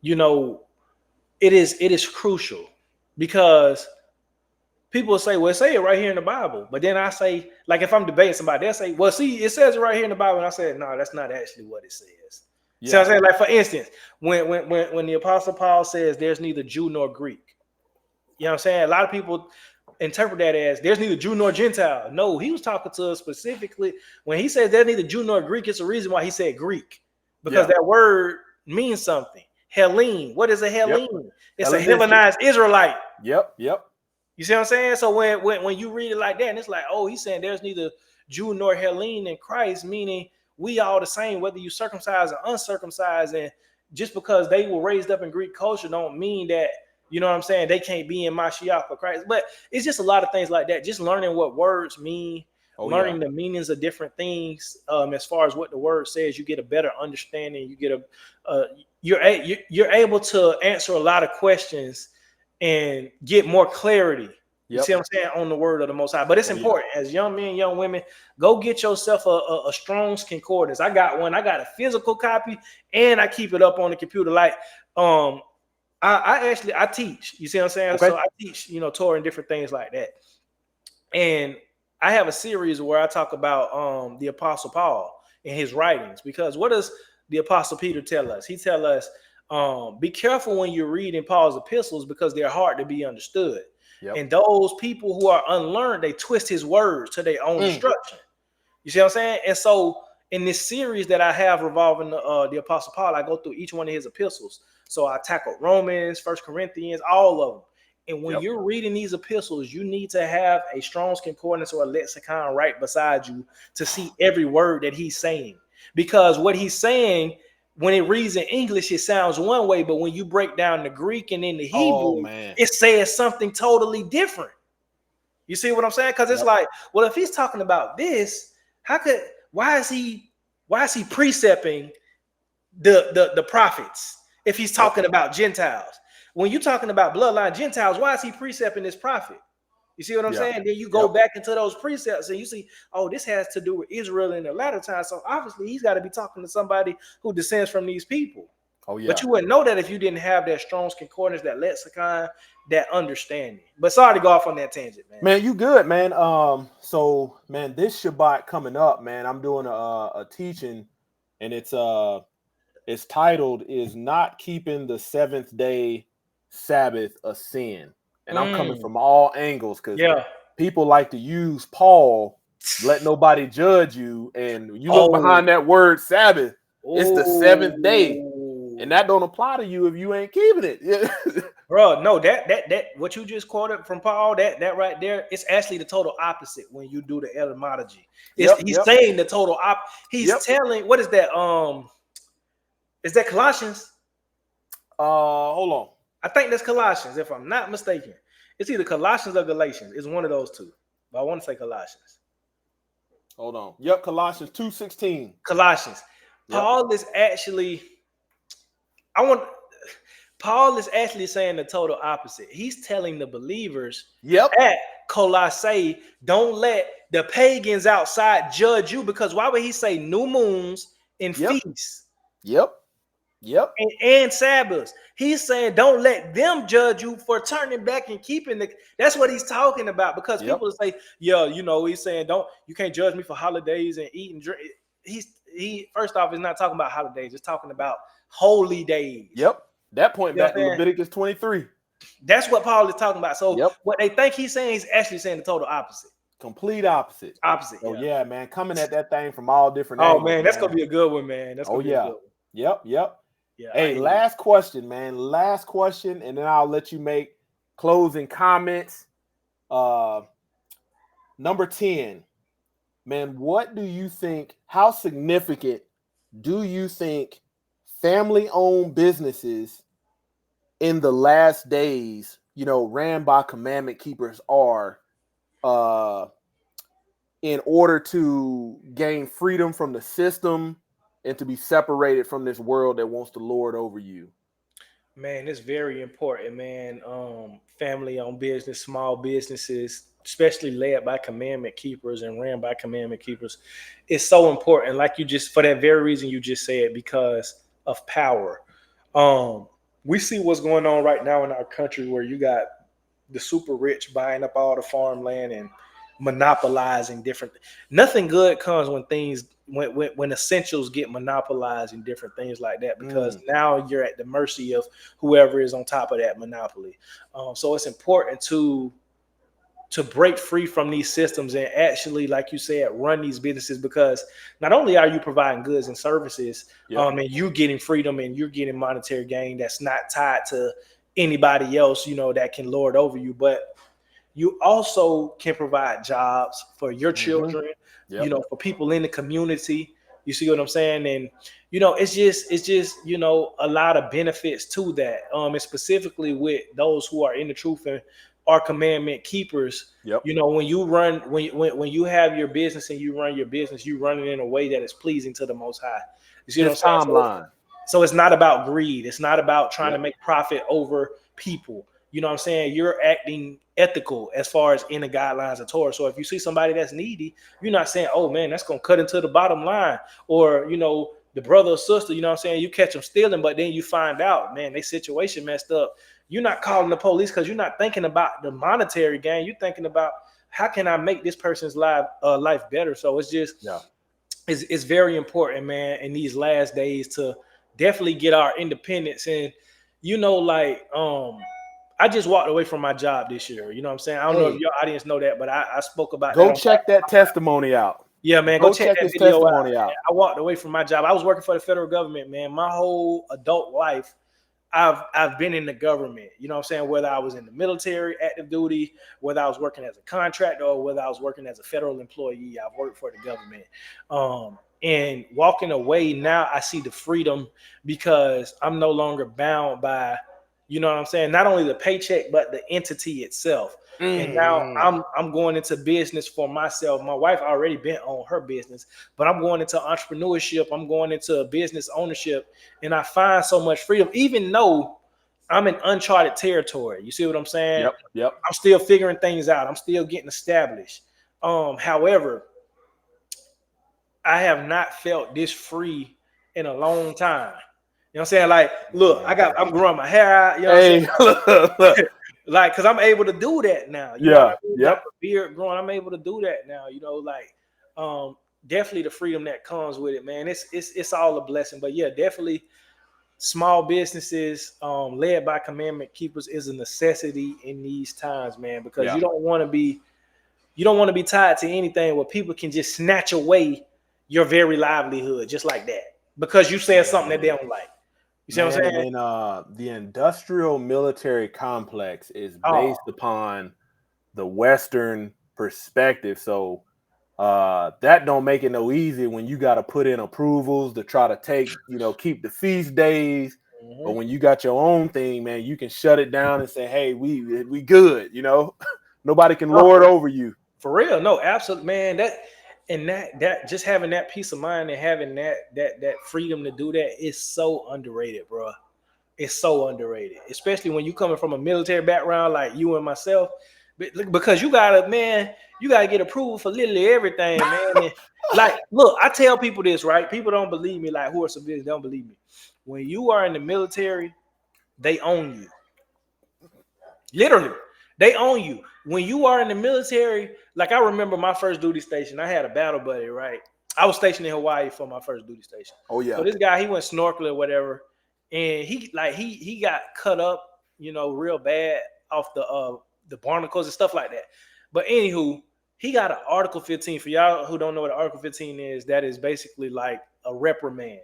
B: you know, it is crucial because people will say, well, say it right here in the Bible. But then I say, like if I'm debating somebody, they'll say, well, see, it says it right here in the Bible. And I said, no, that's not actually what it says. Yeah. See what I'm saying? Like, for instance, when the Apostle Paul says there's neither Jew nor Greek, you know what I'm saying? A lot of people interpret that as there's neither Jew nor Gentile. No, he was talking to us specifically. When he says there's neither Jew nor Greek, it's a reason why he said Greek. Because that word means something. Hellene. What is a Hellene? Yep. It's a Hellenized Israelite.
A: Yep.
B: You see what I'm saying? So when you read it like that, and it's like, oh, he's saying there's neither Jew nor Hellene in Christ, meaning we all the same, whether you circumcised or uncircumcised. And just because they were raised up in Greek culture don't mean that, you know what I'm saying, they can't be in Mashiach for Christ. But it's just a lot of things like that. Just learning what words mean, learning the meanings of different things. As far as what the word says, you get a better understanding. You get you're able to answer a lot of questions and get more clarity. You see what I'm saying, on the word of the Most High. But it's important as young men, young women, go get yourself a Strong's Concordance. I got one. I got a physical copy, and I keep it up on the computer. Like, I teach. You see what I'm saying? Okay. So I teach, Torah and different things like that. And I have a series where I talk about the Apostle Paul and his writings, because what does the Apostle Peter tell us? He tells us, be careful when you're reading Paul's epistles because they're hard to be understood. Yep. And those people who are unlearned, they twist his words to their own destruction. You see what I'm saying? And so in this series that I have revolving the Apostle Paul, I go through each one of his epistles. So I tackle Romans, 1 Corinthians, all of them. And when you're reading these epistles, you need to have a Strong's Concordance or a lexicon right beside you to see every word that he's saying. Because what he's saying, when it reads in English, it sounds one way, but when you break down the Greek and in the Hebrew, it says something totally different. You see what I'm saying? Because it's like, well, if he's talking about this, why is he precepting the prophets if he's talking about Gentiles? When you're talking about bloodline Gentiles, why is he precepting this prophet? You see what I'm saying? Then you go back into those precepts and you see, oh, this has to do with Israel in the latter time. So obviously he's got to be talking to somebody who descends from these people. Oh, yeah. But you wouldn't know that if you didn't have that Strong's Concordance, that lexicon, that understanding. But sorry to go off on that tangent, man.
A: Man, you good, man. So, man, this Shabbat coming up, man, I'm doing a teaching, and it's titled, "Is Not Keeping the Seventh Day Sabbath a Sin?" And I'm coming from all angles because people like to use Paul, let nobody judge you. And you look behind that word Sabbath, it's the seventh day. And that don't apply to you if you ain't keeping it.
B: Bro, no, that what you just quoted from Paul, that right there, it's actually the total opposite when you do the etymology. He's saying the total opposite. He's telling, what is that? Is that Colossians?
A: Hold on.
B: I think that's Colossians, if I'm not mistaken. It's either Colossians or Galatians. It's one of those two. But I want to say Colossians.
A: Hold on. Yep, Colossians 2:16.
B: Colossians. Paul is actually saying the total opposite. He's telling the believers at Colossae, don't let the pagans outside judge you, because why would he say new moons and feasts? And Sabbaths. He's saying don't let them judge you for turning back and keeping that's what he's talking about. Because people say, he's saying you can't judge me for holidays and eat and drink. He first off is not talking about holidays, it's talking about holy days.
A: That point back to Leviticus 23.
B: That's what Paul is talking about. So what they think he's saying, he's actually saying the total opposite.
A: Complete opposite.
B: Oh
A: yeah, man. Coming at that thing from all different angles.
B: Oh man, that's gonna be a good one, man. That's gonna be a good one.
A: Yeah. Hey, last question, man. Last question, and then I'll let you make closing comments. Number 10. Man, what do you think? How significant do you think family-owned businesses in the last days, ran by commandment keepers are, in order to gain freedom from the system and to be separated from this world that wants to lord over you.
B: Man, it's very important, man. Family-owned business, small businesses, especially led by commandment keepers and ran by commandment keepers, it's so important. Like you just, for that very reason you just said, because of power. Um, we see what's going on right now in our country, where you got the super rich buying up all the farmland and monopolizing different. Nothing good comes when things when essentials get monopolized and different things like that, because now you're at the mercy of whoever is on top of that monopoly. So it's important to break free from these systems and actually, like you said, run these businesses, because not only are you providing goods and services, and you're getting freedom and you're getting monetary gain that's not tied to anybody else, that can lord over you, but you also can provide jobs for your children, for people in the community. You see what I'm saying? And it's just a lot of benefits to that. And specifically with those who are in the truth and are commandment keepers. When you run, when you have your business and you run your business, you run it in a way that is pleasing to the Most High. You see what I'm saying?
A: Timeline.
B: So it's not about greed. It's not about trying to make profit over people. You know what I'm saying? You're acting ethical as far as in the guidelines of Torah. So if you see somebody that's needy, you're not saying, oh man, that's going to cut into the bottom line. Or, the brother or sister, you know what I'm saying? You catch them stealing, but then you find out, man, their situation messed up. You're not calling the police because you're not thinking about the monetary gain. You're thinking about, how can I make this person's life better? So it's just, it's very important, man, in these last days to definitely get our independence. And I just walked away from my job this year. You know what I'm saying? I don't know if your audience know that, but I spoke about
A: that.
B: Go
A: check that testimony out.
B: Yeah, man. Go check that video out. I walked away from my job. I was working for the federal government, man. My whole adult life, I've been in the government. You know what I'm saying? Whether I was in the military, active duty, whether I was working as a contractor, or whether I was working as a federal employee, I've worked for the government. And walking away now, I see the freedom, because I'm no longer bound by, you know what I'm saying, not only the paycheck, but the entity itself. And now I'm going into business for myself. My wife already been on her business, but I'm going into entrepreneurship. I'm going into business ownership, and I find so much freedom, even though I'm in uncharted territory. You see what I'm saying?
A: Yep.
B: I'm still figuring things out. I'm still getting established. However, I have not felt this free in a long time. You know what I'm saying? Like, look, I'm growing my hair out. You know what I'm saying? Like, because I'm able to do that now. You know what I mean? Got the beard growing. I'm able to do that now. Definitely the freedom that comes with it, man. It's all a blessing. But yeah, definitely small businesses led by commandment keepers is a necessity in these times, man, because you don't want to be tied to anything where people can just snatch away your very livelihood just like that, because you said something that they don't like. You see what I'm saying?
A: And the industrial military complex is based upon the Western perspective. So that don't make it no easy when you got to put in approvals to try to keep the feast days. But when you got your own thing, man, you can shut it down and say, hey, we good, nobody can lord over you.
B: For real. No, absolutely, man. That just having that peace of mind and having that freedom to do that is so underrated, bro. It's so underrated, especially when you coming from a military background like you and myself, because you gotta get approval for literally everything, man. Like, look, I tell people this, right? People don't believe me, like who are civilians, don't believe me. When you are in the military, they own you. Literally. They own you. When you are in the military, like I remember my first duty station, I had a battle buddy, right? I was stationed in Hawaii for my first duty station.
A: Oh, yeah.
B: So this guy, he went snorkeling or whatever, and he got cut up, real bad off the barnacles and stuff like that. But anywho, he got an Article 15. For y'all who don't know what Article 15 is, that is basically like a reprimand.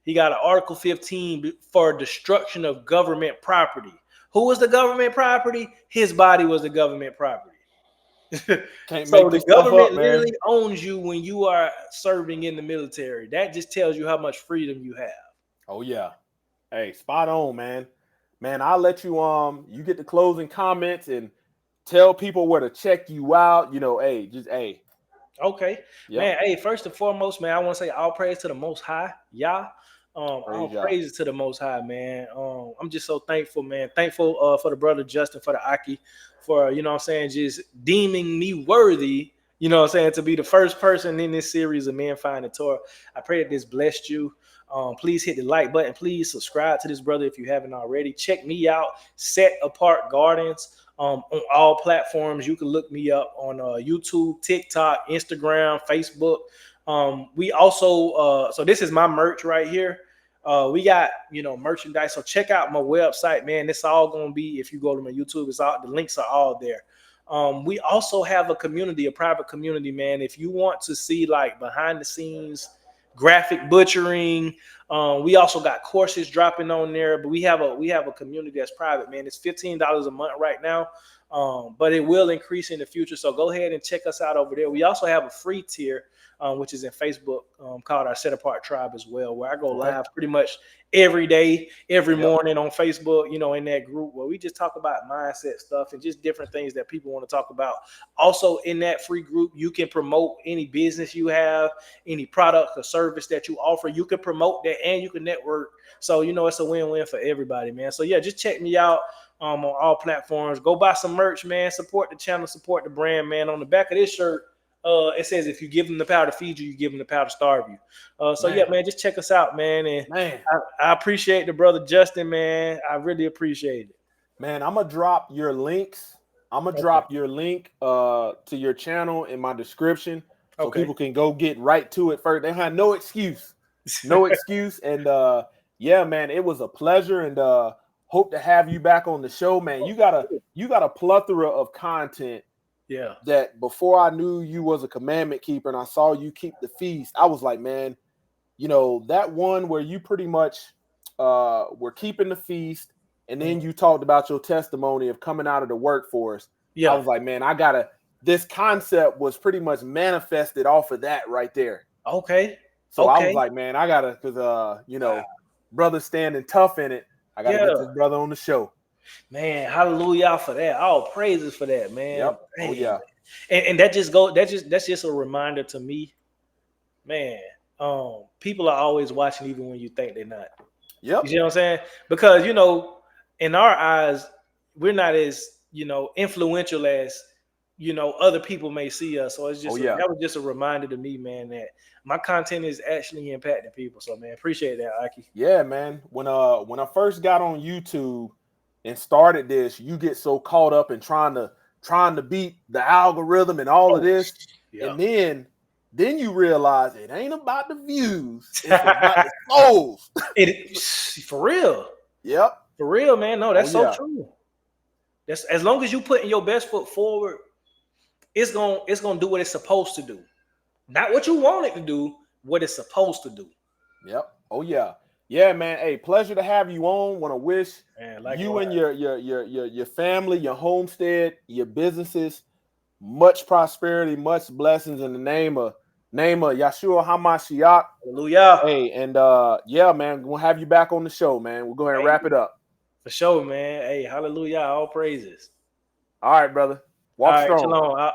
B: He got an Article 15 for destruction of government property. Who was the government property? His body was the government property. So the government literally owns you when you are serving in the military. That just tells you how much freedom you have.
A: Oh yeah. Hey, spot on, man. Man, I'll let you you get the closing comments and tell people where to check you out.
B: Okay,
A: Yep.
B: man. Hey, first and foremost, man, I want to say all praise to the Most High, Yah. All
A: Praise y'all.
B: praises to the Most High, man. I'm just so thankful, man. Thankful for the brother Justin, for the Aki, for you know what I'm saying, just deeming me worthy. You know what I'm saying, to be the first person in this series of Men Finding Torah. I pray that this blessed you. Please hit the like button. Please subscribe to this brother if you haven't already. Check me out, Set Apart Gardens. On all platforms. You can look me up on YouTube, TikTok, Instagram, Facebook. We also, so this is my merch right here. We got, merchandise. So check out my website, man. It's all going to be, if you go to my YouTube, it's all, the links are all there. We also have a community, a private community, man. If you want to see like behind the scenes graphic butchering, we also got courses dropping on there, but we have a community that's private, man. It's $15 a month right now, but it will increase in the future. So go ahead and check us out over there. We also have a free tier, which is in Facebook, called our Set Apart Tribe as well, where I go live pretty much every day, every morning on Facebook, in that group where we just talk about mindset stuff and just different things that people want to talk about. Also in that free group, you can promote any business you have, any product or service that you offer. You can promote that and you can network. So, it's a win-win for everybody, man. So yeah, just check me out on all platforms. Go buy some merch, man. Support the channel, support the brand, man. On the back of this shirt, it says, if you give them the power to feed you, you give them the power to starve you. Yeah, man, just check us out, man. And I appreciate the brother Justin, man. I really appreciate it.
A: Man, I'm going to drop your links. I'm going to drop your link to your channel in my description so people can go get right to it first. They have no excuse. No excuse. And yeah, man, it was a pleasure, and hope to have you back on the show, man. You got a plethora of content.
B: Yeah.
A: That before I knew you was a commandment keeper and I saw you keep the feast, I was like, man, that one where you pretty much were keeping the feast, and then you talked about your testimony of coming out of the workforce. Yeah. I was like, man, this concept was pretty much manifested off of that right there.
B: Okay.
A: So I was like, man, I gotta, because brother standing tough in it. I gotta get this brother on the show.
B: Man, hallelujah for that. All praises for that, man.
A: Yep.
B: Man.
A: Oh yeah.
B: And that's just a reminder to me, man. People are always watching even when you think they're not.
A: Yep.
B: You see what I'm saying? Because in our eyes, we're not as influential as other people may see us. So it's just that was just a reminder to me, man, that my content is actually impacting people. So man, appreciate that, Aki.
A: Yeah, man. When I first got on YouTube and started this, you get so caught up in trying to beat the algorithm and all of this, and then you realize it ain't about the views, it's about the souls.
B: For real.
A: Yep.
B: For real, man. No, that's so true. That's as long as you putting your best foot forward, it's gonna do what it's supposed to do. Not what you want it to do, what it's supposed to do.
A: Yep. Oh yeah. Yeah, man. Hey, pleasure to have you on. Want to wish you and your family, your homestead, your businesses much prosperity, much blessings in the name of Yahshua HaMashiach.
B: Hallelujah.
A: Hey, and yeah, man, we'll have you back on the show, man. We'll go ahead and wrap it up.
B: For sure, man. Hey, hallelujah. All praises.
A: All right, brother. Walk strong.
B: Shalom.